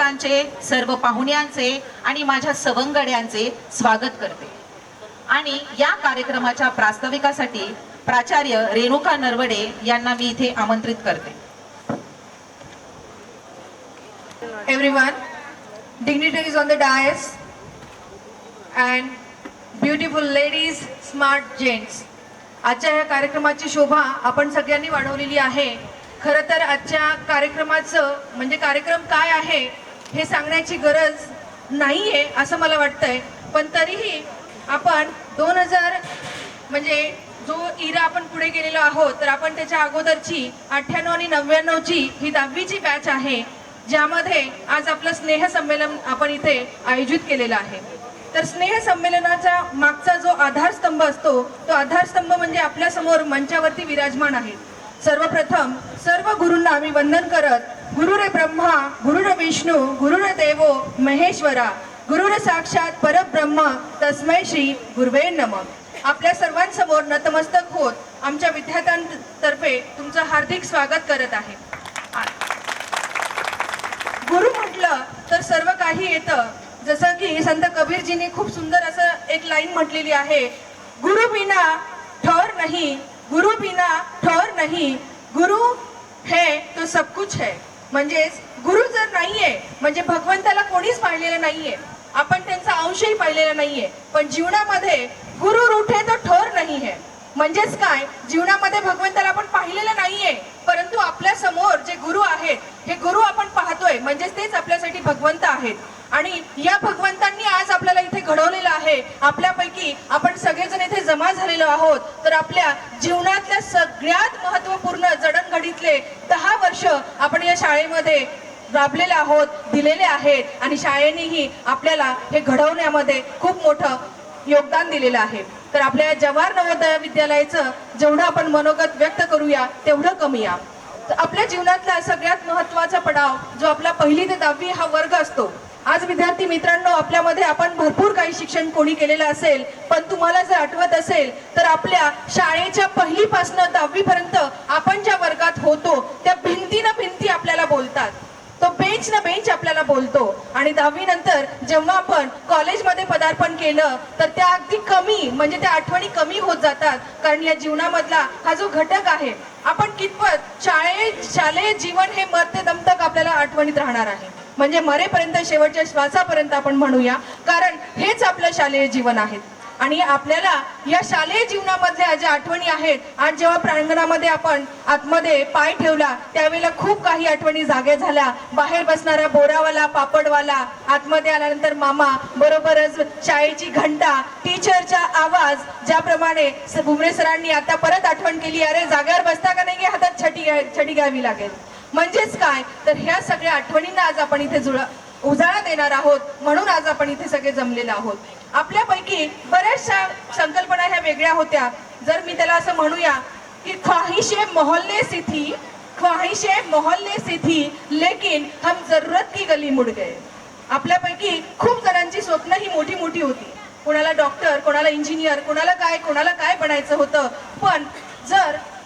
शिक्षकांचे, सर्व पाहुण्यांचे आणि माझ्या सवंगड्यांचे स्वागत करते आणि या कार्यक्रमाच्या प्रास्ताविकासाठी प्राचार्य रेणुका नरवडे यांना मी इथे आमंत्रित करते. Everyone, dignitaries on the dais and beautiful ladies, smart gents. आजच्या या कार्यक्रमाची शोभा आपण सगळ्यांनी वाढवलेली आहे. खरं तर आजच्या कार्यक्रमाचं म्हणजे कार्यक्रम काय आहे हे सांगण्याची गरज नाहीये असं मला वाटतंय, पण तरीही आपण 2000 म्हणजे जो इरा आपण पुढे गेलेलो आहोत, तर आपण त्याच्या अगोदरची 98 आणि 99ची ही 10वीची बॅच आहे, ज्यामध्ये आज आपलं स्नेह संमेलन आपण इथे आयोजित केलेलं आहे. तर स्नेह संमेलनाचा मागचा जो आधारस्तंभ असतो, तो आधारस्तंभ म्हणजे आपल्या समोर मंचावरती विराजमान आहे. सर्वप्रथम सर्व गुरूंना आम्ही वंदन करत, गुरुरे ब्रह्मा गुरुरे विष्णू गुरुरे देवो महेश्वरा गुरुरे साक्षात परब्रह्म तस्मै श्री गुरुवे नमः. आपल्या सर्वांसमोर नतमस्तक होत आमच्या विद्यार्थ्यांतर्फे तुमचं हार्दिक स्वागत करत आहे. गुरु म्हटलं तर सर्व काही येतं. जसं की संत कबीरजींनी खूप सुंदर असं एक लाईन म्हटलेली आहे, गुरु बिना ठौर नहीं, गुरु बिना ठौर नहीं, गुरु है तो सब कुछ है. म्हणजेच गुरु जर नाहीये म्हणजे भगवंताला कोणीच पाहिलेलं नाहीये, आपण त्यांचा अंशही पाहिलेला नाहीये. पण जीवनामध्ये गुरु रूठे तो ठौर नहीं है. म्हणजेच काय, जीवनामध्ये भगवंताला आपण पाहिलेलं नाहीये, परंतु आपल्या समोर जे गुरु आहेत हे गुरु आपण पाहतोय, म्हणजेच तेच आपल्यासाठी भगवंत आहेत. आणि या भगवंतांनी आज आपल्याला इथे घडवलेलं आहे. आपल्यापैकी आपण सगळेजण इथे जमा झालेलो आहोत, तर आपल्या जीवनातल्या सगळ्यात महत्त्वपूर्ण जडणघडीतले 10 वर्ष आपण या शाळेमध्ये राबलेले आहोत, दिलेले आहेत आणि शाळेनेही आपल्याला हे घडवण्यामध्ये खूप मोठं योगदान दिलेलं आहे. तर आपल्या जवाहर नवोदय विद्यालयाचं जेवढं आपण मनोगत व्यक्त करूया तेवढं कमी आहे. तर आपल्या जीवनातला सगळ्यात महत्त्वाचा पडाव जो आपला 1ली ते 10वी हा वर्ग असतो. आज विद्यार्थी मित्रांनो, आपल्यामध्ये आपण भरपूर काही शिक्षण कोणी केलेलं असेल, पण तुम्हाला जर आठवत असेल तर आपल्या शाळेच्या 1ली पासून 10वी पर्यंत आपण ज्या वर्गात होतो त्या भिंती ना भिंती आपल्याला बोलतात, तो बेंच ना बेंच आपल्याला बोलतो. आणि 10वी नंतर जेव्हा आपण कॉलेजमध्ये पदार्पण केलं तर त्या अगदी कमी म्हणजे त्या आठवणी कमी होत जातात, कारण या जीवनामधला हा जो घटक आहे, आपण कितपत शालेय जीवन हे मरते दम तक आपल्याला आठवणीत राहणार आहे. म्हणजे मरेपर्यंत, शेवटच्या श्वासापर्यंत आपण म्हणूया, कारण हेच आपलं शालेय जीवन आहे. आणि आपल्याला या शालेय जीवनामधल्या ज्या आठवणी आहेत, आज जेव्हा प्रांगणामध्ये आपण आतमध्ये पाय ठेवला त्यावेळेला खूप काही आठवणी जाग्या झाल्या. बाहेर बसणारा बोरावाला, पापडवाला, आतमध्ये आल्यानंतर मामा, बरोबरच शाळेची घंटा, टीचरचा आवाज, ज्याप्रमाणे भुमरे सरांनी आता परत आठवण केली, अरे जागेवर बसता का नाही, हातात छटी घ्यावी लागेल. म्हणजेच काय, तर ह्या सगळ्या आठवणींना आज आपण इथे उजाळा देणार आहोत, म्हणून आज आपण इथे सगळे जमलेलो आहोत. आपल्यापैकी बऱ्याचशा संकल्पना ह्या वेगळ्या होत्या. जर मी त्याला असं म्हणूया की ख्वाहिशे मोहल्ले से थी लेकिन हम जरूरत की गली मुड़ गए. आपल्यापैकी खूप जणांची स्वप्न ही मोठी मोठी होती. कोणाला डॉक्टर, कोणाला इंजिनियर, कोणाला काय बनायचं होतं. पण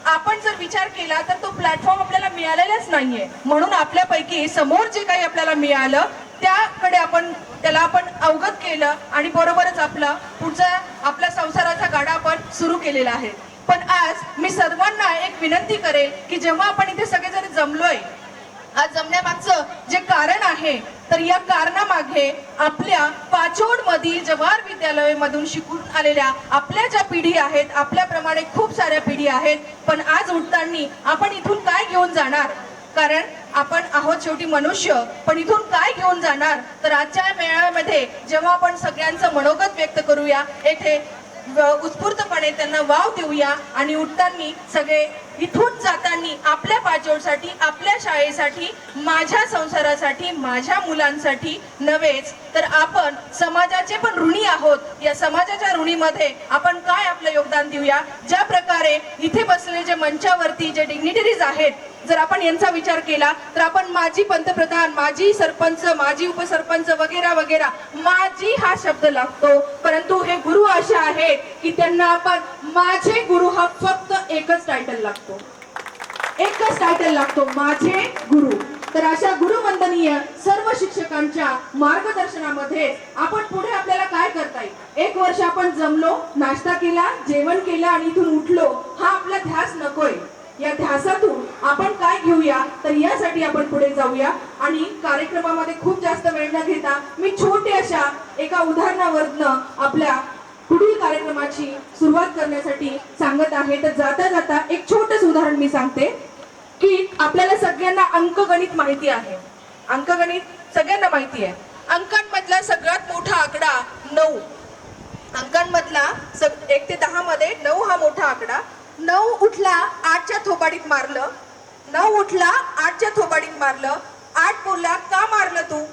आपण जर विचार केला तर तो प्लॅटफॉर्म आपल्याला मिळालेलाच नाहीये. म्हणून आपल्यापैकी समोर जे काही आपल्याला मिळालं त्याकडे त्याला आपण अवगत केलं आणि बरोबरच आपला संसाराचा गाडा आपण सुरू केलेला आहे. पण आज मी सर्वांना एक विनंती करेल की जेव्हा आपण इथे सगळेजण जमलोय, आज जमण्यामागचं जे कारण आहे, तर या कारणामागे आपल्या पाचोड मधील जवाहर विद्यालय मधून शिकून आलेल्या आपल्या ज्या पिढी आहेत, आपल्याप्रमाणे खूप साऱ्या पिढी आहेत. पण आज उठताना आपण इथून काय घेऊन जाणार, कारण आपण आहोत शेवटी मनुष्य, पण इथून काय घेऊन जाणार. तर आजच्या मेळाव्यामध्ये जेव्हा आपण सगळ्यांचं मनोगत व्यक्त करूया, येथे उत्स्फूर्तपणे त्यांना वाव देऊया आणि उठताना सगळे इथून जाताना आपल्या पाचोडसाठी, आपल्या शाळेसाठी, माझ्या संसारासाठी, माझ्या मुलांसाठी नव्हेच तर आपण समाजाचे पण ऋणी आहोत. या समाजाच्या ऋणीमध्ये आपण काय आपलं योगदान देऊया. ज्या प्रकारे इथे बसलेले जे मंचावरती जे डिग्निटरीज आहेत, जर आपण यांचा विचार केला तर आपण माजी पंतप्रधान, माजी सरपंच, माजी उपसरपंच वगैरे वगैरे, माजी हा शब्द लागतो, परंतु हे गुरु असे आहेत की त्यांना आपण माझे गुरु हा फक्त एकच टायटल लागतो, माझे गुरु. तर अशा गुरुवंदनीय सर्व शिक्षकांच्या मार्गदर्शनामध्ये आपण पुढे आपल्याला काय करता येईल. एक वर्ष आपण जमलो, नाश्ता केला, जेवण केलं आणि इथून उठलो, हा आपला ध्यास नकोय. या ध्यासातून आपण काय घेऊया, तर यासाठी आपण पुढे जाऊया. आणि कार्यक्रमामध्ये खूप जास्त वेळ न घेता मी छोटी अशा एका उदाहरणावरनं आपल्या पुढील कार्यक्रमाची सुरुवात करण्यासाठी सांगत आहे. तर जाता जाता एक छोटस उदाहरण मी सांगते की आपल्याला सगळ्यांना अंकगणित माहिती आहे. अंकगणित सगळ्यांना माहिती आहे. अंकांमधला सगळ्यात मोठा आकडा 9. अंकांमधला 1 ते 10 मध्ये 9 हा मोठा आकडा. 9 उठला 8च्या थोबाडीत मारलं. 9 उठला 8च्या थोबाडीत मारलं. 8 बोलला का मारलं तू.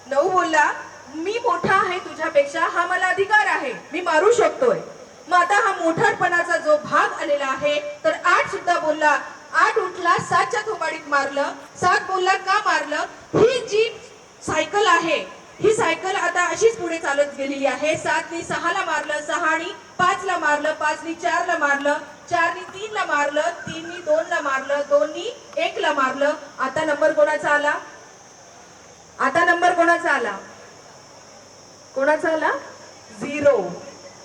9 बोलला मी मोठा आहे तुझ्यापेक्षा, हा मला अधिकार आहे, मी मारू शकतोय. मग आता हा मोठापणाचा जो भाग आलेला आहे, तर 8 सुद्धा बोलला. 8 उठला 7च्या थोबाडीत मारलं. 7 बोलला का मारलं. ही जी सायकल आहे, ही सायकल आता अशीच पुढे चालत गेलेली आहे. 7नी 6ला मारलं, 6नी 5ला मारलं, 5नी 4ला मारलं, 4नी 3ला मारलं, 3नी 2ला मारलं, 2नी 1ला मारलं. आता नंबर कोणाचा आला. आता नंबर कोणाचा आला. कोणाचा आला 0.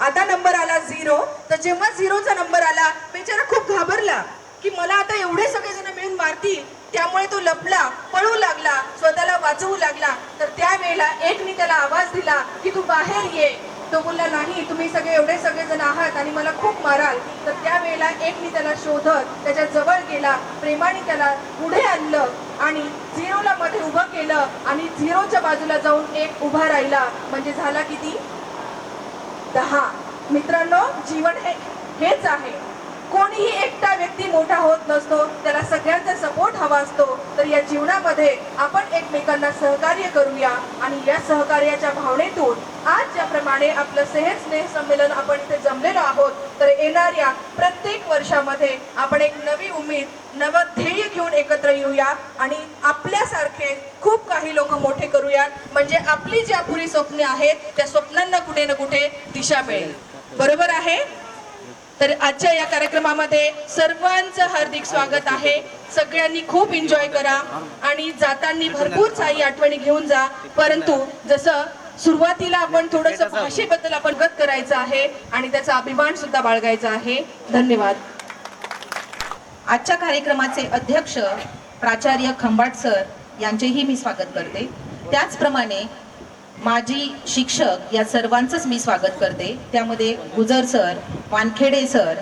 आता नंबर आला 0. तर जेव्हा 0चा नंबर आला, बेचारा खूप घाबरला की मला आता एवढे सगळेजण मिळून मारतील. त्यामुळे तो लपला, पळू लागला, स्वतःला वाचवू लागला. तर त्यावेळेला एकनी त्याला आवाज दिला की तू बाहेर ये. तो बोलला नाही, तुम्ही सगळे एवढे सगळेजण आहात आणि मला खूप माराल. तर त्यावेळेला एकनी त्याला शोधत त्याच्या जवळ गेला, प्रेमाने त्याला पुढे आणलं आणि 0ला मध्ये उभं केलं आणि 0च्या बाजूला जाऊन 1 उभा राहिला. म्हणजे झाला किती 10. मित्रांनो, जीवन हेच आहे. कोणीही एकटा व्यक्ती मोठा होत नसतो, त्याला सगळ्यांचा सपोर्ट हवा असतो. तर या जीवनामध्ये आपण एकमेकांना सहकार्य करूया आणि या सहकार्याच्या भावनेतून आज ज्याप्रमाणे आपलं स्नेह संमेलन आपण इथे जमलेलो आहोत, तर येणाऱ्या प्रत्येक वर्षामध्ये आपण एक नवी उमेद, नवं ध्येय घेऊन एकत्र येऊया आणि आपल्यासारखे खूप काही लोक मोठे करूया. म्हणजे आपली जी अपुरी स्वप्ने आहेत, त्या स्वप्नांना कुठे ना कुठे दिशा मिळेल. बरोबर आहे. तर आजच्या या कार्यक्रमामध्ये सर्वांचं हार्दिक स्वागत आहे. सगळ्यांनी खूप एन्जॉय करा आणि जाताना भरपूर काही आठवणी घेऊन जा. परंतु जसं सुरुवातीला आपण थोडंसं भाषेबद्दल आपण गत करायचं आहे आणि त्याचा अभिमान सुद्धा बाळगायचा आहे. धन्यवाद. आजच्या कार्यक्रमाचे अध्यक्ष प्राचार्य खंबाट सर यांचेही मी स्वागत करते. त्याचप्रमाणे माजी शिक्षक या सर्वांचंच मी स्वागत करते. त्यामध्ये Gujar sir, Wankhede sir,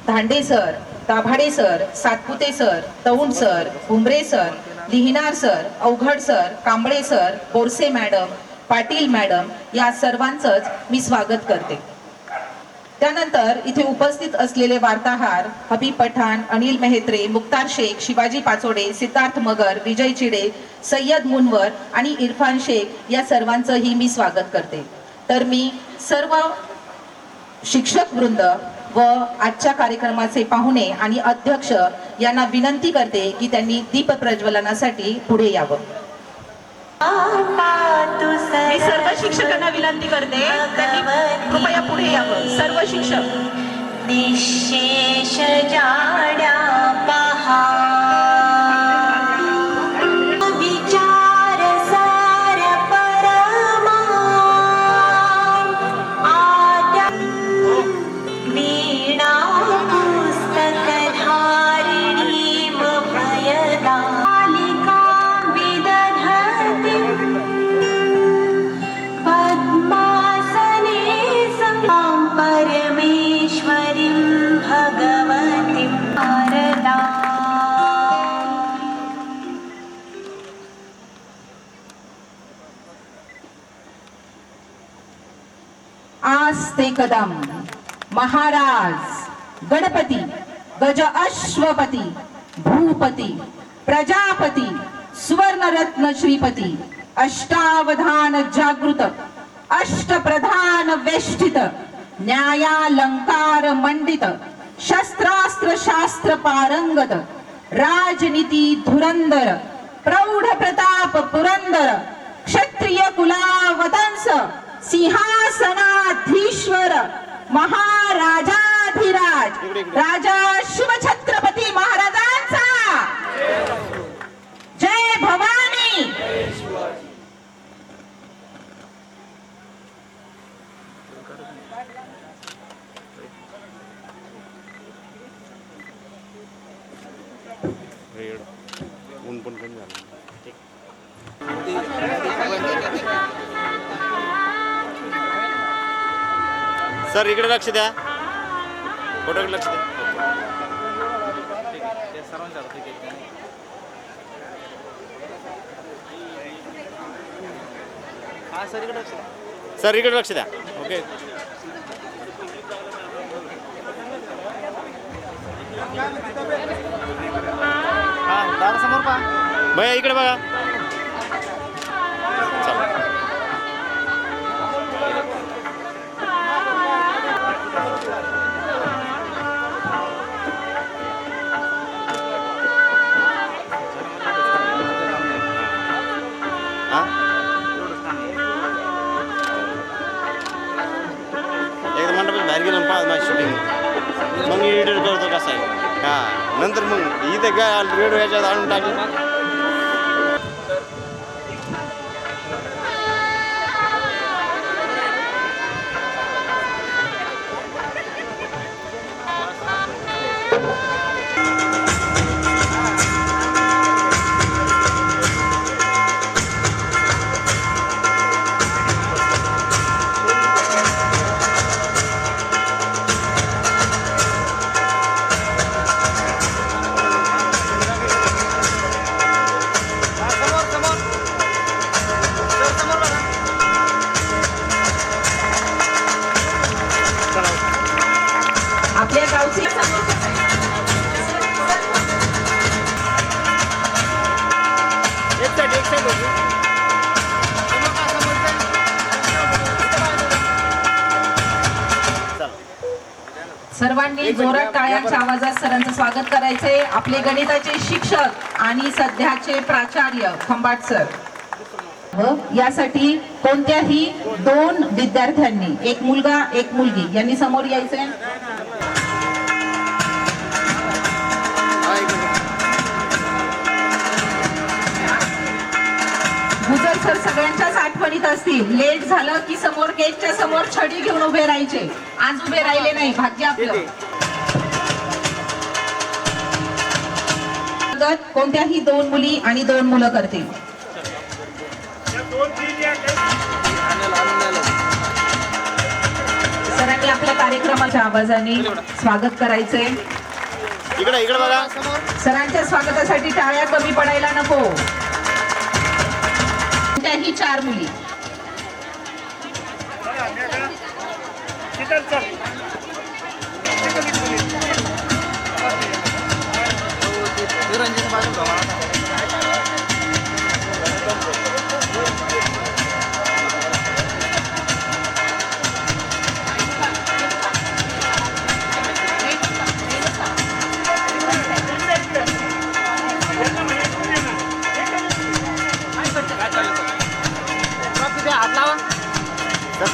Dhande sir, Dabhade sir, Satpute sir, Taund sir, Bhumre sir, Lihinar sir, Avghad sir, Kamble sir, Borse madam, Patil madam या सर्वांचंच मी स्वागत करते. त्यानंतर इथे उपस्थित असलेले वार्ताहर हबीब पठाण, अनिल मेहत्रे, मुक्तार शेख, शिवाजी पाचोडे, सिद्धार्थ मगर, विजय चिडे, सय्यद मुनवर आणि इरफान शेख या सर्वांचंही मी स्वागत करते. तर मी सर्व शिक्षक वृंद व आजच्या कार्यक्रमाचे पाहुणे आणि अध्यक्ष यांना विनंती करते की त्यांनी दीप प्रज्वलनासाठी पुढे यावं. मी सर्व शिक्षकांना विनंती करते त्यांनी कृपया पुढे यावं. सर्व शिक्षक. निशेष जाड्या पहा विचार सार परमा आद्या वीणा पुस्तक धारिणी भयदा मालिका विदधती पद्मासने संगां परमेश्वरीं भगवतीं शारदा. आस्ते कदम महाराज गणपती गज अश्वपती भूपती प्रजापती सुवर्णरत्न श्रीपती अष्टावधान जागृत अष्टप्रधान वेष्टित न्यायालंकार मंडित शस्त्रास्त्र शास्त्र पारंगत राजनीती धुरंदर प्रौढ प्रताप पुरंदर क्षत्रिय कुलावतंस सिंहासनाधीश्वर महाराजाधिराज राजा शिवछत्रपती महाराजांचा सर इकडे लक्ष द्या, फोटोकडे लक्ष द्या. सर इकडे लक्ष द्या. ओके. दादा समोर पहा. भैया इकडे बघा. चला. एकदा मंडपात बाहेर गेलो पाच माझी शूटिंग मग एडिट करतो कसं आहे हा नंतर मग इथे काय रेडिओ याच्यात आणून टाकली. आपल्या गावचे सर्वांनी जोरात टाळ्यांच्या आवाजात सरांचं स्वागत करायचे. आपले गणिताचे शिक्षक आणि सध्याचे प्राचार्य खंबाट सर. यासाठी कोणत्याही दोन विद्यार्थ्यांनी, एक मुलगा एक मुलगी, यांनी समोर यायचे. गुजर सर सगळ्यांच्याच आठवणीत असतील. लेट झालं की समोर गेटच्या समोर छडी घेऊन उभे राहायचे. आज उभे राहिले नाही, भाग्य आपलं. कोणत्याही दोन मुली आणि दोन मुलं करतील. सरांनी आपल्या कार्यक्रमाच्या आवाजाने स्वागत करायचे. इकडे इकडे बघा. सरांच्या स्वागतासाठी टाळ्या कमी पडायला नको. कोणत्याही चार मुली.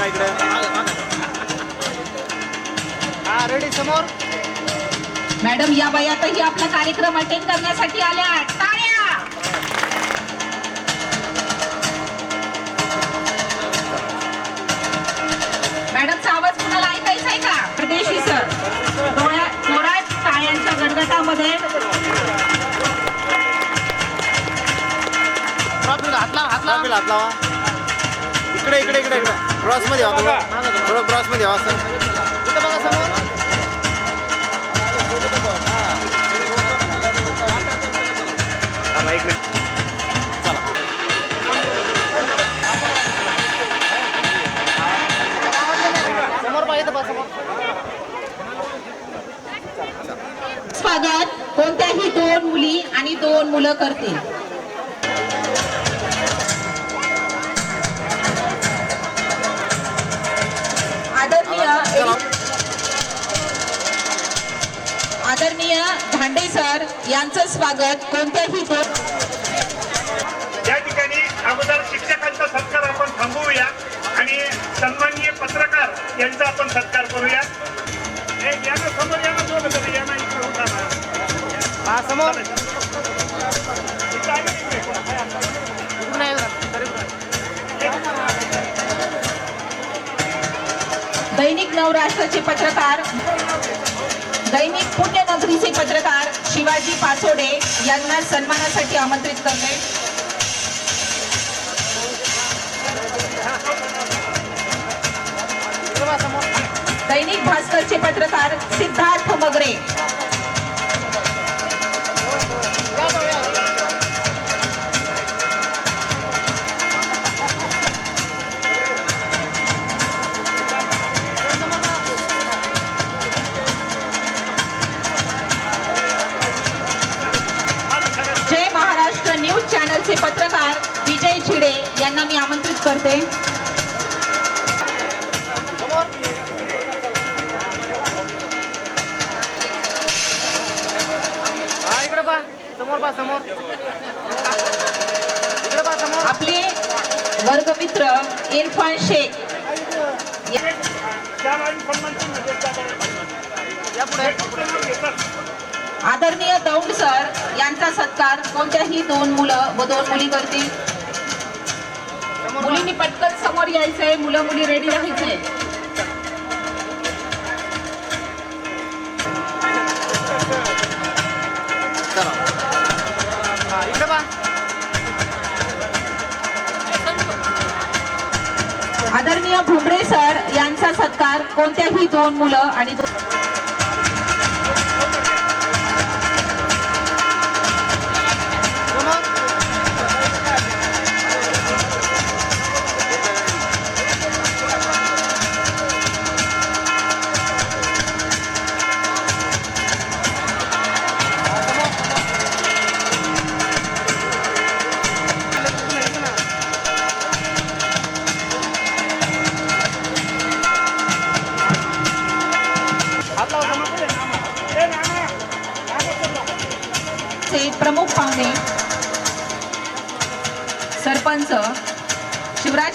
इकडे हा रेडी समोर. मॅडम या वयातही आपला कार्यक्रम अटेंड करण्यासाठी आल्या. टाळ्या. मॅडमचा आवाज कुणाला ऐकायचा आहे का? परदेशी सर जोरात टाळ्यांच्या गडगडामध्ये हात लावा. इकडे इकडे इकडे इकडे क्रॉस मध्ये व्हा. थोडं क्रॉस मध्ये व्हा सर. इथं बघा समोर. एक मिनिट. चला. समोर पाहिजे तर समोर. स्वागत कोणत्याही दोन मुली आणि दोन मुलं करतील. आदरणीय धांडे सर यांचं स्वागत कोणत्याही दोन. या ठिकाणी अगोदर शिक्षकांचा सत्कार आपण थांबवूया आणि सन्माननीय पत्रकार यांचा आपण सत्कार करूया. यांना समोर यांना दोघं तरी यांना इकडे होता ना समोर. दैनिक नवराष्ट्राचे पत्रकार दैनिक पुण्यनगरीचे पत्रकार शिवाजी पाचोडे यांना सन्मानासाठी आमंत्रित करते. दैनिक भास्करचे पत्रकार सिद्धार्थ मगरे, जय महाराष्ट्र न्यूज चॅनलचे पत्रकार विजय छिडे यांना मी आमंत्रित करते. आपले वर्गमित्र इरफान शेख, आदरणीय दौंड सर यांचा सत्कार कोणत्याही 2 मुलं व 2 मुली करतील. मुलींनी पटकन समोर यायचंय, मुलं मुली रेडी राहायचंय. आदरणीय भुमरे सर यांचा सत्कार कोणत्याही 2 मुलं आणि प्रमुख पाहुणे सरपंच शिवराज